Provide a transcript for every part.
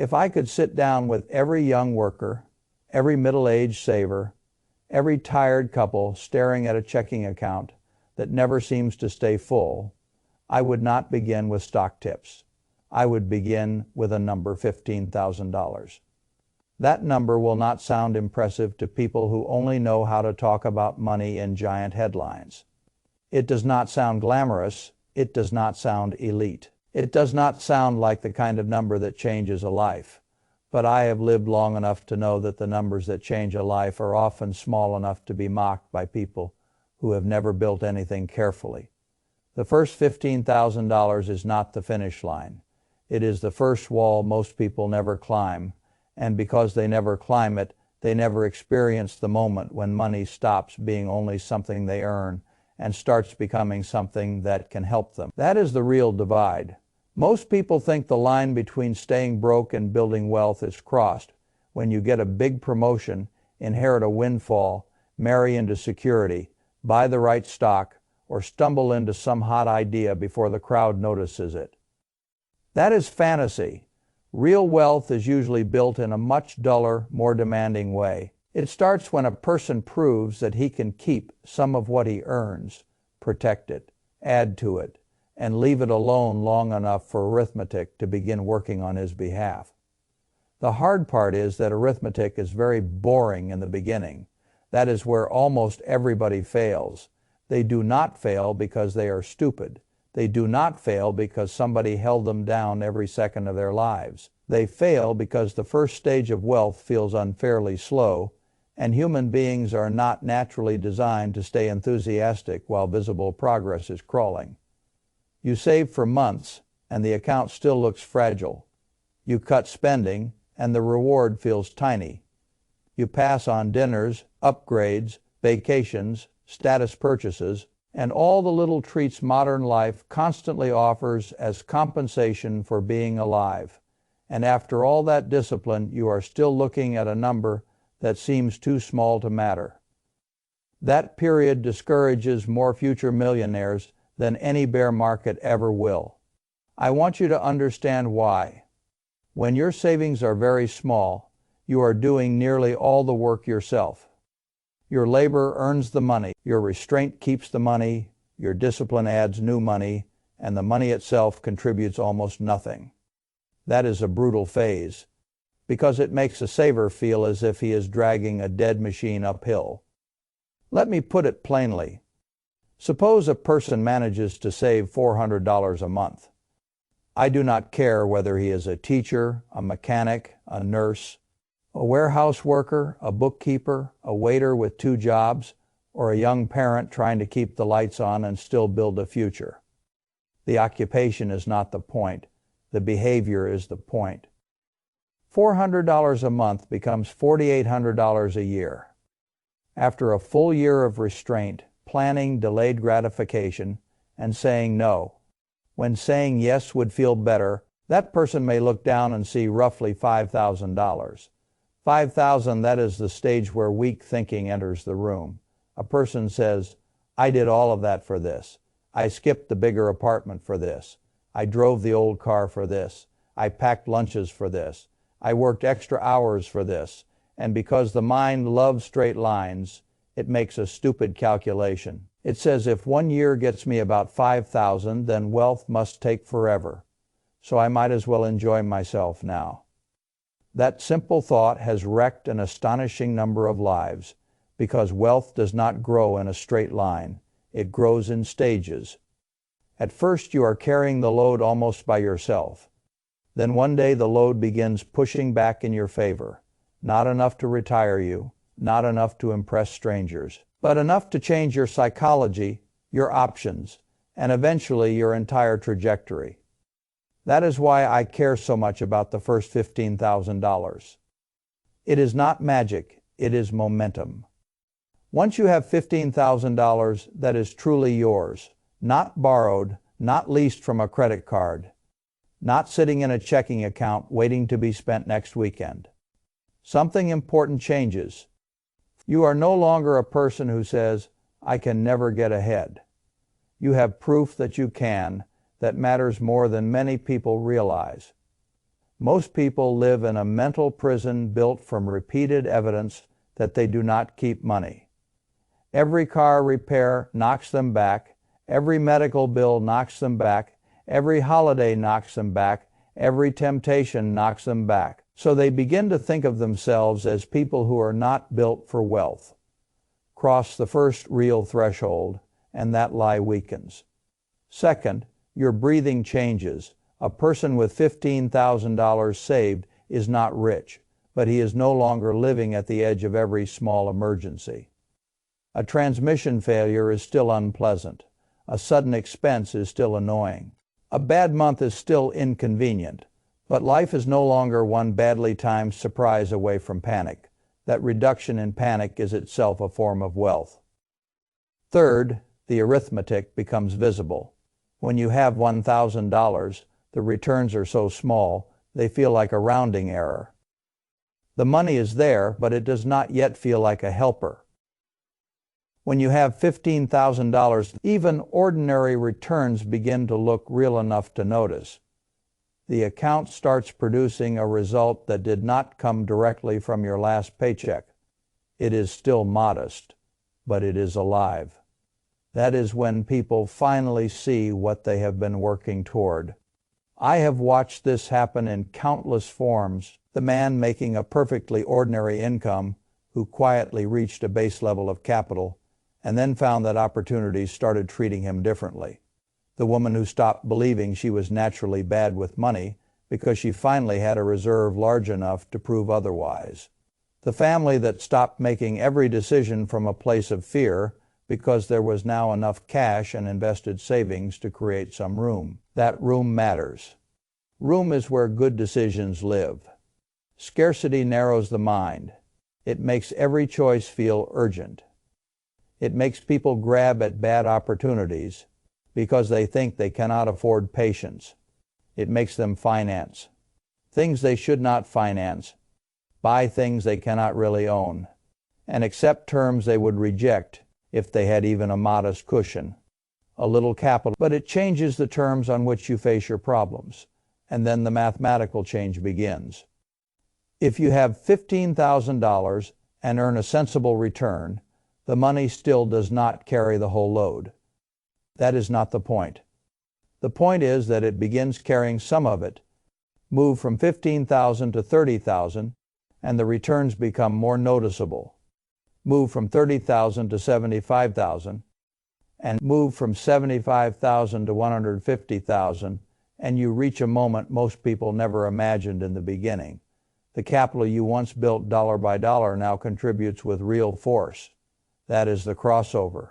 If I could sit down with every young worker, every middle-aged saver, every tired couple staring at a checking account that never seems to stay full, I would not begin with stock tips. I would begin with a number, $15,000. That number will not sound impressive to people who only know how to talk about money in giant headlines. It does not sound glamorous. It does not sound elite. It does not sound like the kind of number that changes a life. But I have lived long enough to know that the numbers that change a life are often small enough to be mocked by people who have never built anything carefully. The first $15,000 is not the finish line. It is the first wall most people never climb, and because they never climb it, they never experience the moment when money stops being only something they earn and starts becoming something that can help them. That is the real divide. Most people think the line between staying broke and building wealth is crossed when you get a big promotion, inherit a windfall, marry into security, buy the right stock, or stumble into some hot idea before the crowd notices it. That is fantasy. Real wealth is usually built in a much duller, more demanding way. It starts when a person proves that he can keep some of what he earns, protect it, add to it, and leave it alone long enough for arithmetic to begin working on his behalf. The hard part is that arithmetic is very boring in the beginning. That is where almost everybody fails. They do not fail because they are stupid. They do not fail because somebody held them down every second of their lives. They fail because the first stage of wealth feels unfairly slow, and human beings are not naturally designed to stay enthusiastic while visible progress is crawling. You save for months, and the account still looks fragile. You cut spending, and the reward feels tiny. You pass on dinners, upgrades, vacations, status purchases, and all the little treats modern life constantly offers as compensation for being alive. And after all that discipline, you are still looking at a number that seems too small to matter. That period discourages more future millionaires than any bear market ever will. I want you to understand why. When your savings are very small, you are doing nearly all the work yourself. Your labor earns the money, your restraint keeps the money, your discipline adds new money, and the money itself contributes almost nothing. That is a brutal phase, because it makes a saver feel as if he is dragging a dead machine uphill. Let me put it plainly. Suppose a person manages to save $400 a month. I do not care whether he is a teacher, a mechanic, a nurse, a warehouse worker, a bookkeeper, a waiter with 2 jobs, or a young parent trying to keep the lights on and still build a future. The occupation is not the point. The behavior is the point. $400 a month becomes $4,800 a year. After a full year of restraint, planning delayed gratification, and saying no, when saying yes would feel better, that person may look down and see roughly $5,000. $5,000, that is the stage where weak thinking enters the room. A person says, I did all of that for this. I skipped the bigger apartment for this. I drove the old car for this. I packed lunches for this. I worked extra hours for this. And because the mind loves straight lines, it makes a stupid calculation. It says if 1 year gets me about $5,000, then wealth must take forever. So I might as well enjoy myself now. That simple thought has wrecked an astonishing number of lives, because wealth does not grow in a straight line. It grows in stages. At first you are carrying the load almost by yourself. Then one day the load begins pushing back in your favor. Not enough to retire you, not enough to impress strangers, but enough to change your psychology, your options, and eventually your entire trajectory. That is why I care so much about the first $15,000. It is not magic, it is momentum. Once you have $15,000 that is truly yours, not borrowed, not leased from a credit card, not sitting in a checking account waiting to be spent next weekend, something important changes. You are no longer a person who says, I can never get ahead. You have proof that you can. That matters more than many people realize. Most people live in a mental prison built from repeated evidence that they do not keep money. Every car repair knocks them back. Every medical bill knocks them back. Every holiday knocks them back. Every temptation knocks them back. So they begin to think of themselves as people who are not built for wealth. Cross the first real threshold, and that lie weakens. Second, your breathing changes. A person with $15,000 saved is not rich, but he is no longer living at the edge of every small emergency. A transmission failure is still unpleasant. A sudden expense is still annoying. A bad month is still inconvenient, but life is no longer one badly timed surprise away from panic. That reduction in panic is itself a form of wealth. Third, the arithmetic becomes visible. When you have $1,000, the returns are so small, they feel like a rounding error. The money is there, but it does not yet feel like a helper. When you have $15,000, even ordinary returns begin to look real enough to notice. The account starts producing a result that did not come directly from your last paycheck. It is still modest, but it is alive. That is when people finally see what they have been working toward. I have watched this happen in countless forms. The man making a perfectly ordinary income who quietly reached a base level of capital and then found that opportunities started treating him differently. The woman who stopped believing she was naturally bad with money because she finally had a reserve large enough to prove otherwise. The family that stopped making every decision from a place of fear because there was now enough cash and invested savings to create some room. That room matters. Room is where good decisions live. Scarcity narrows the mind. It makes every choice feel urgent. It makes people grab at bad opportunities because they think they cannot afford patience. It makes them finance things they should not finance, buy things they cannot really own, and accept terms they would reject if they had even a modest cushion, a little capital. But it changes the terms on which you face your problems, and then the mathematical change begins. If you have $15,000 and earn a sensible return, the money still does not carry the whole load. That is not the point. The point is that it begins carrying some of it, move from $15,000 to $30,000, and the returns become more noticeable. Move from $30,000 to $75,000, and move from $75,000 to $150,000, and you reach a moment most people never imagined in the beginning. The capital you once built dollar by dollar now contributes with real force. That is the crossover.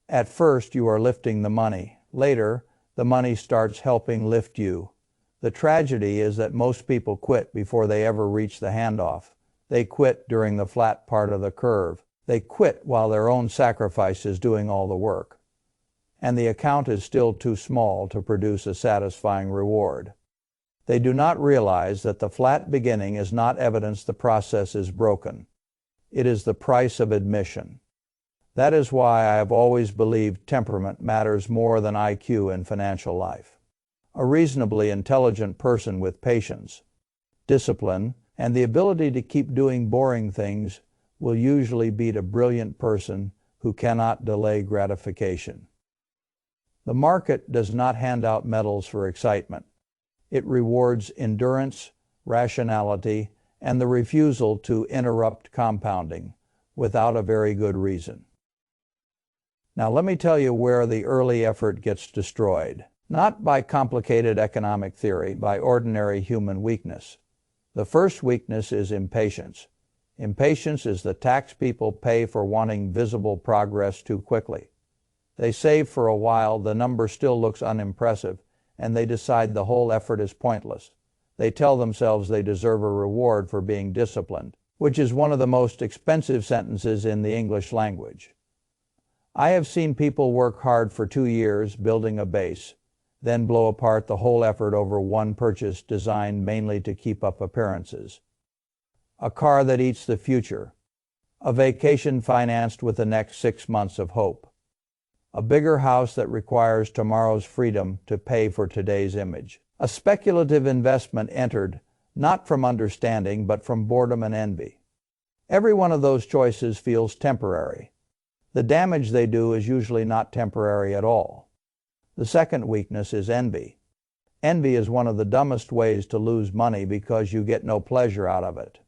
At first, you are lifting the money. Later, the money starts helping lift you. The tragedy is that most people quit before they ever reach the handoff. They quit during the flat part of the curve. They quit while their own sacrifice is doing all the work. And the account is still too small to produce a satisfying reward. They do not realize that the flat beginning is not evidence the process is broken. It is the price of admission. That is why I have always believed temperament matters more than IQ in financial life. A reasonably intelligent person with patience, discipline, and the ability to keep doing boring things will usually beat a brilliant person who cannot delay gratification. The market does not hand out medals for excitement. It rewards endurance, rationality, and the refusal to interrupt compounding without a very good reason. Now let me tell you where the early effort gets destroyed. Not by complicated economic theory, by ordinary human weakness. The first weakness is impatience. Impatience is the tax people pay for wanting visible progress too quickly. They save for a while, the number still looks unimpressive, and they decide the whole effort is pointless. They tell themselves they deserve a reward for being disciplined, which is one of the most expensive sentences in the English language. I have seen people work hard for 2 years building a base, then blow apart the whole effort over one purchase designed mainly to keep up appearances. A car that eats the future. A vacation financed with the next 6 months of hope. A bigger house that requires tomorrow's freedom to pay for today's image. A speculative investment entered, not from understanding, but from boredom and envy. Every one of those choices feels temporary. The damage they do is usually not temporary at all. The second weakness is envy. Envy is one of the dumbest ways to lose money because you get no pleasure out of it.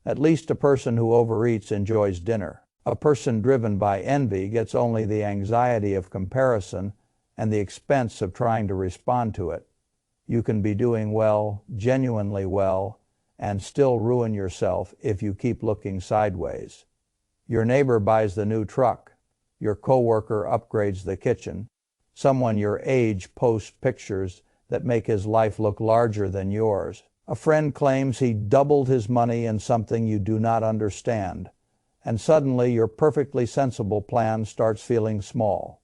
At least a person who overeats enjoys dinner. A person driven by envy gets only the anxiety of comparison and the expense of trying to respond to it. You can be doing well, genuinely well, and still ruin yourself if you keep looking sideways. Your neighbor buys the new truck. Your coworker upgrades the kitchen. Someone your age posts pictures that make his life look larger than yours. A friend claims he doubled his money in something you do not understand, and suddenly your perfectly sensible plan starts feeling small.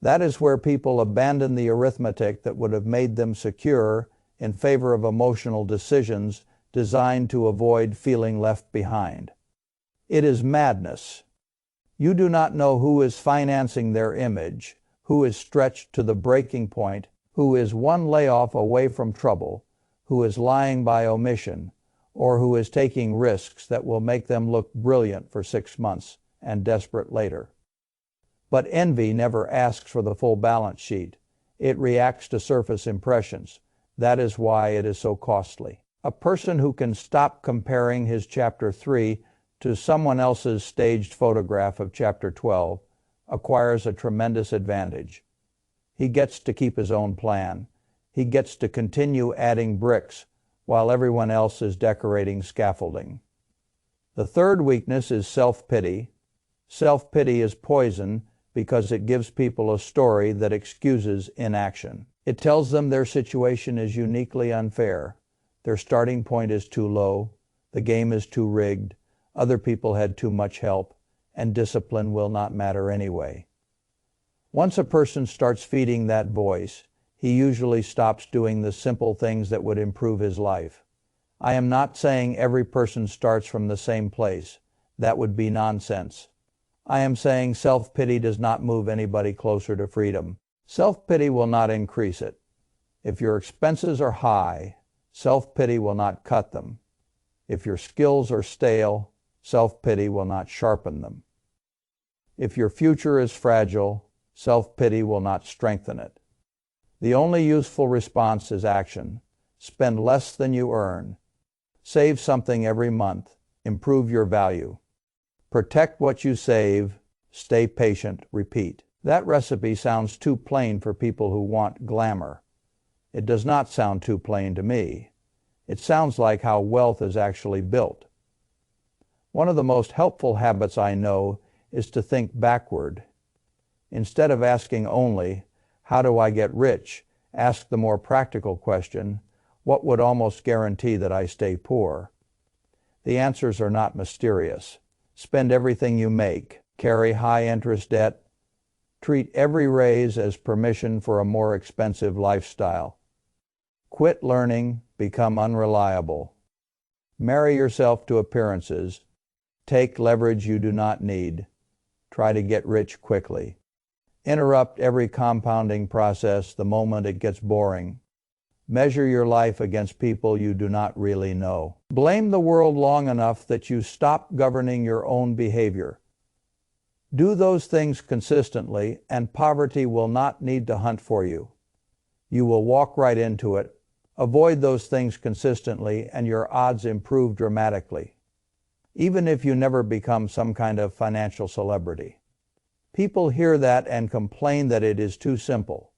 That is where people abandon the arithmetic that would have made them secure in favor of emotional decisions designed to avoid feeling left behind. It is madness. You do not know who is financing their image, who is stretched to the breaking point, who is one layoff away from trouble, who is lying by omission, or who is taking risks that will make them look brilliant for 6 months and desperate later. But envy never asks for the full balance sheet. It reacts to surface impressions. That is why it is so costly. A person who can stop comparing his chapter 3 to someone else's staged photograph of chapter 12 acquires a tremendous advantage. He gets to keep his own plan. He gets to continue adding bricks while everyone else is decorating scaffolding. The third weakness is self-pity. Self-pity is poison because it gives people a story that excuses inaction. It tells them their situation is uniquely unfair. Their starting point is too low. The game is too rigged. Other people had too much help, and discipline will not matter anyway. Once a person starts feeding that voice, he usually stops doing the simple things that would improve his life. I am not saying every person starts from the same place. That would be nonsense. I am saying self-pity does not move anybody closer to freedom. Self-pity will not increase it. If your expenses are high, self-pity will not cut them. If your skills are stale, self-pity will not sharpen them. If your future is fragile, self-pity will not strengthen it. The only useful response is action. Spend less than you earn. Save something every month. Improve your value. Protect what you save. Stay patient. Repeat. That recipe sounds too plain for people who want glamour. It does not sound too plain to me. It sounds like how wealth is actually built. One of the most helpful habits I know is to think backward. Instead of asking only, how do I get rich? Ask the more practical question, what would almost guarantee that I stay poor? The answers are not mysterious. Spend everything you make. Carry high-interest debt. Treat every raise as permission for a more expensive lifestyle. Quit learning. Become unreliable. Marry yourself to appearances. Take leverage you do not need. Try to get rich quickly. Interrupt every compounding process the moment it gets boring. Measure your life against people you do not really know. Blame the world long enough that you stop governing your own behavior. Do those things consistently, and poverty will not need to hunt for you. You will walk right into it. Avoid those things consistently, and your odds improve dramatically, even if you never become some kind of financial celebrity. People hear that and complain that it is too simple.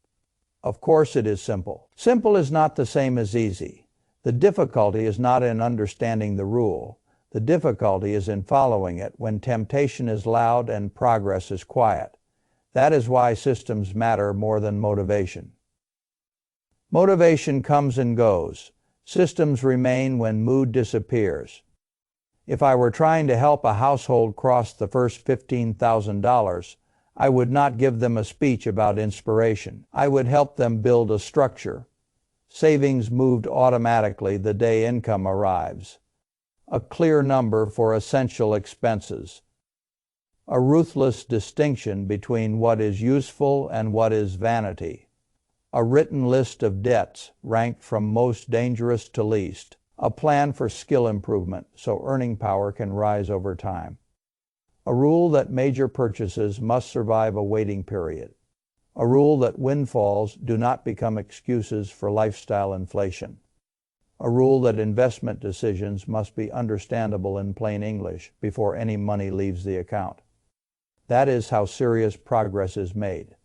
Of course it is simple. Simple is not the same as easy. The difficulty is not in understanding the rule. The difficulty is in following it when temptation is loud and progress is quiet. That is why systems matter more than motivation. Motivation comes and goes. Systems remain when mood disappears. If I were trying to help a household cross the first $15,000, I would not give them a speech about inspiration. I would help them build a structure. Savings moved automatically the day income arrives. A clear number for essential expenses. A ruthless distinction between what is useful and what is vanity. a written list of debts ranked from most dangerous to least, a plan for skill improvement so earning power can rise over time, a rule that major purchases must survive a waiting period, a rule that windfalls do not become excuses for lifestyle inflation, a rule that investment decisions must be understandable in plain English before any money leaves the account. That is how serious progress is made.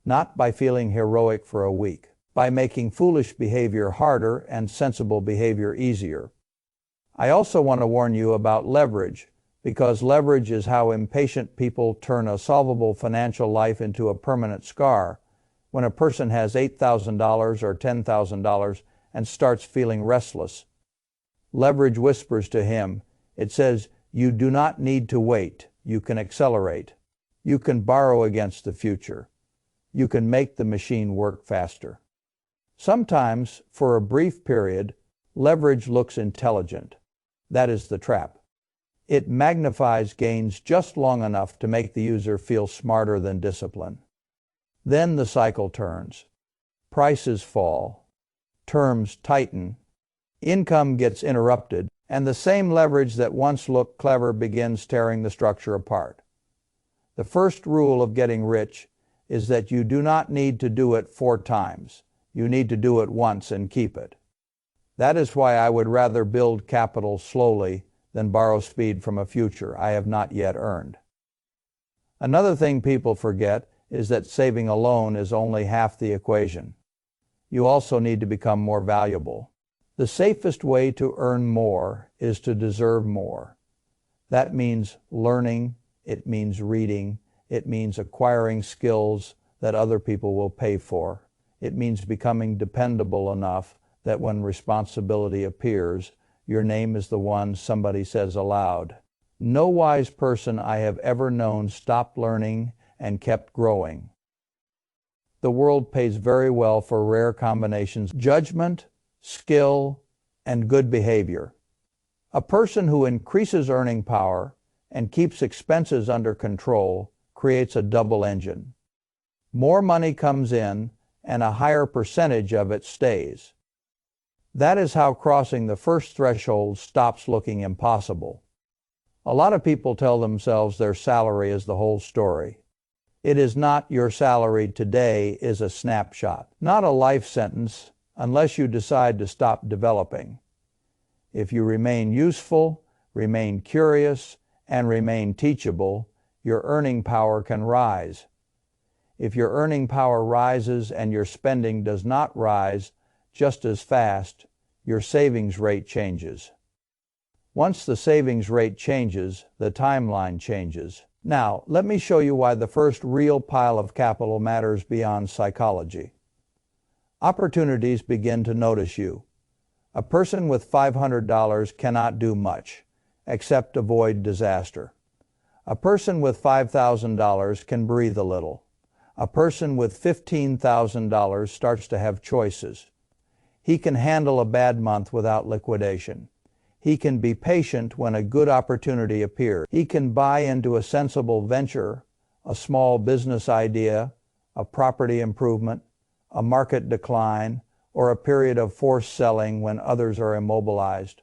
Not by feeling heroic for a week, by making foolish behavior harder and sensible behavior easier. I also want to warn you about leverage, because leverage is how impatient people turn a solvable financial life into a permanent scar when a person has $8,000 or $10,000 and starts feeling restless. Leverage whispers to him. It says, you do not need to wait. You can accelerate. You can borrow against the future. You can make the machine work faster. Sometimes, for a brief period, leverage looks intelligent. That is the trap. It magnifies gains just long enough to make the user feel smarter than discipline. Then the cycle turns. Prices fall. Terms tighten. Income gets interrupted, and the same leverage that once looked clever begins tearing the structure apart. The first rule of getting rich is that you do not need to do it 4 times. You need to do it once and keep it. That is why I would rather build capital slowly than borrow speed from a future I have not yet earned. Another thing people forget is that saving alone is only half the equation. You also need to become more valuable. The safest way to earn more is to deserve more. That means learning, it means reading, it means acquiring skills that other people will pay for. It means becoming dependable enough that when responsibility appears, your name is the one somebody says aloud. No wise person I have ever known stopped learning and kept growing. The world pays very well for rare combinations of judgment, skill, and good behavior. A person who increases earning power and keeps expenses under control creates a double engine. More money comes in and a higher percentage of it stays. That is how crossing the first threshold stops looking impossible. A lot of people tell themselves their salary is the whole story. It is not. Your salary today is a snapshot, not a life sentence, unless you decide to stop developing. If you remain useful, remain curious, and remain teachable, your earning power can rise. If your earning power rises and your spending does not rise just as fast, your savings rate changes. Once the savings rate changes, the timeline changes. Now, let me show you why the first real pile of capital matters beyond psychology. Opportunities begin to notice you. A person with $500 cannot do much, except avoid disaster. A person with $5,000 can breathe a little. A person with $15,000 starts to have choices. He can handle a bad month without liquidation. He can be patient when a good opportunity appears. He can buy into a sensible venture, a small business idea, a property improvement, a market decline, or a period of forced selling when others are immobilized.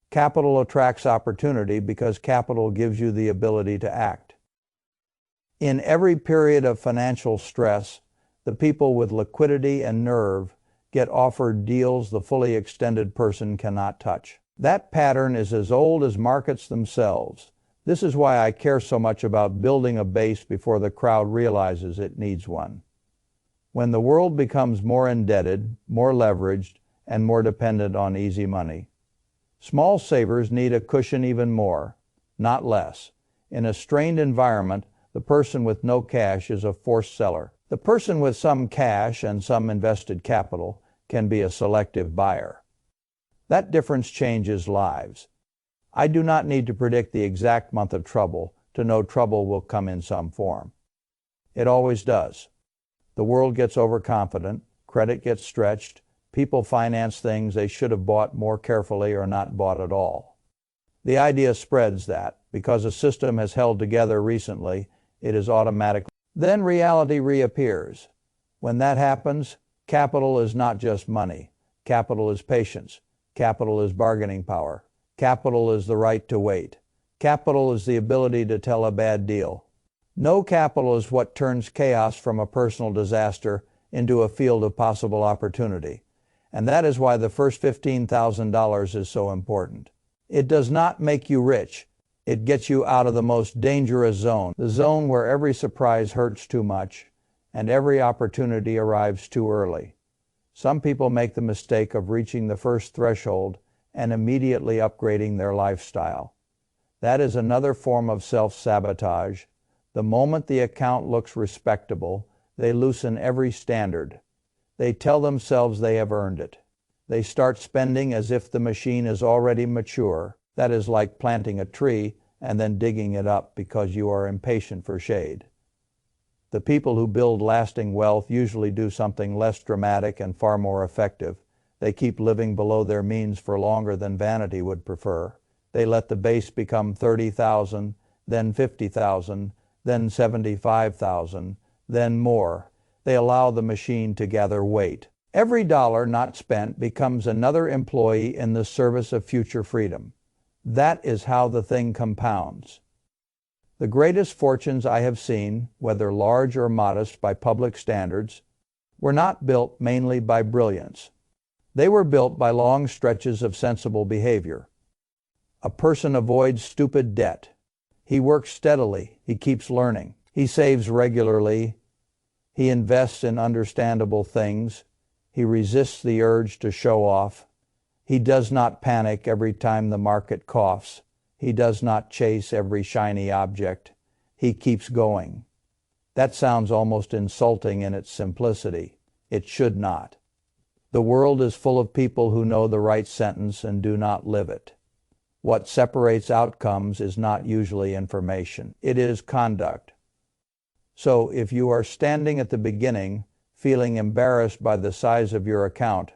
Capital attracts opportunity because capital gives you the ability to act. In every period of financial stress, the people with liquidity and nerve get offered deals the fully extended person cannot touch. That pattern is as old as markets themselves. This is why I care so much about building a base before the crowd realizes it needs one. When the world becomes more indebted, more leveraged, and more dependent on easy money, small savers need a cushion even more, not less. In a strained environment, the person with no cash is a forced seller. The person with some cash and some invested capital can be a selective buyer. That difference changes lives. I do not need to predict the exact month of trouble to know trouble will come in some form. It always does. The world gets overconfident, credit gets stretched, people finance things they should have bought more carefully or not bought at all. The idea spreads that, because a system has held together recently, it is automatically. Then reality reappears. When that happens, Capital is not just money. Capital is patience. Capital is bargaining power. Capital is the right to wait. Capital is the ability to tell a bad deal. No capital is what turns chaos from a personal disaster into a field of possible opportunity. And that is why the first $15,000 is so important. It does not make you rich. It gets you out of the most dangerous zone, the zone where every surprise hurts too much and every opportunity arrives too early. Some people make the mistake of reaching the first threshold and immediately upgrading their lifestyle. That is another form of self-sabotage. The moment the account looks respectable, they loosen every standard. They tell themselves they have earned it. They start spending as if the machine is already mature. That is like planting a tree and then digging it up because you are impatient for shade. The people who build lasting wealth usually do something less dramatic and far more effective. They keep living below their means for longer than vanity would prefer. They let the base become 30,000, then 50,000, then 75,000, then more. They allow the machine to gather weight. Every dollar not spent becomes another employee in the service of future freedom. That is how the thing compounds. The greatest fortunes I have seen, whether large or modest by public standards, were not built mainly by brilliance. They were built by long stretches of sensible behavior. A person avoids stupid debt. He works steadily. He keeps learning. He saves regularly. He invests in understandable things. He resists the urge to show off. He does not panic every time the market coughs. He does not chase every shiny object. He keeps going. That sounds almost insulting in its simplicity. It should not. The world is full of people who know the right sentence and do not live it. What separates outcomes is not usually information. It is conduct. So if you are standing at the beginning, feeling embarrassed by the size of your account,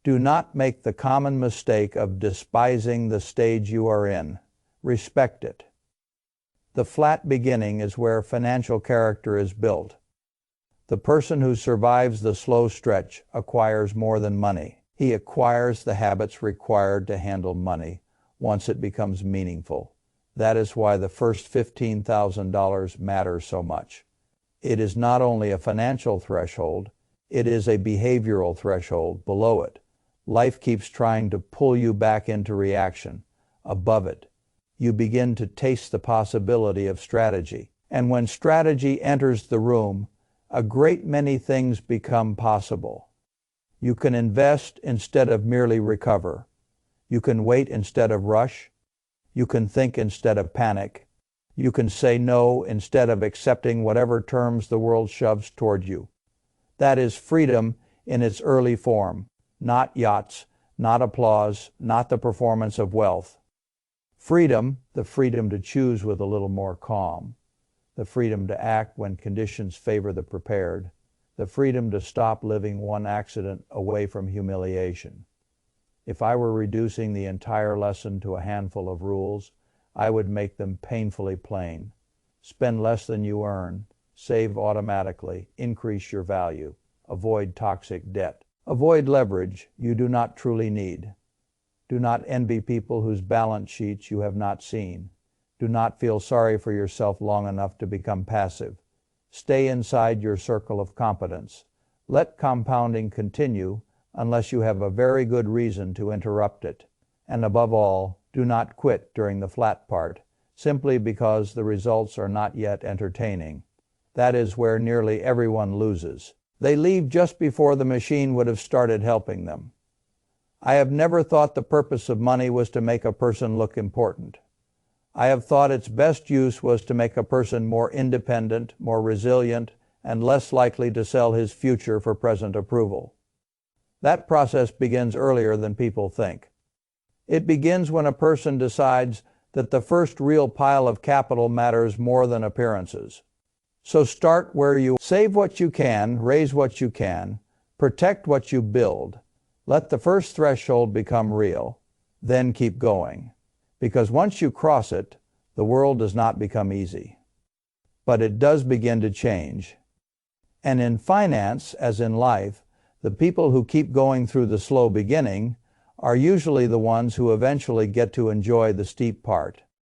do not make the common mistake of despising the stage you are in. Respect it. The flat beginning is where financial character is built. The person who survives the slow stretch acquires more than money. He acquires the habits required to handle money once it becomes meaningful. That is why the first $15,000 matters so much. It is not only a financial threshold, it is a behavioral threshold below it. Life keeps trying to pull you back into reaction. Above it, you begin to taste the possibility of strategy. And when strategy enters the room, a great many things become possible. You can invest instead of merely recover. You can wait instead of rush. You can think instead of panic. You can say no instead of accepting whatever terms the world shoves toward you. That is freedom in its early form. Not yachts, not applause, not the performance of wealth. Freedom, the freedom to choose with a little more calm. The freedom to act when conditions favor the prepared. The freedom to stop living one accident away from humiliation. If I were reducing the entire lesson to a handful of rules, I would make them painfully plain. Spend less than you earn. Save automatically. Increase your value. Avoid toxic debt. Avoid leverage you do not truly need. Do not envy people whose balance sheets you have not seen. Do not feel sorry for yourself long enough to become passive. Stay inside your circle of competence. Let compounding continue unless you have a very good reason to interrupt it. And above all, do not quit during the flat part, simply because the results are not yet entertaining. That is where nearly everyone loses. They leave just before the machine would have started helping them. I have never thought the purpose of money was to make a person look important. I have thought its best use was to make a person more independent, more resilient, and less likely to sell his future for present approval. That process begins earlier than people think. It begins when a person decides that the first real pile of capital matters more than appearances. So start where you save what you can, raise what you can, protect what you build. Let the first threshold become real, then keep going. Because once you cross it, the world does not become easy. But it does begin to change. And in finance, as in life, the people who keep going through the slow beginning are usually the ones who eventually get to enjoy the steep part.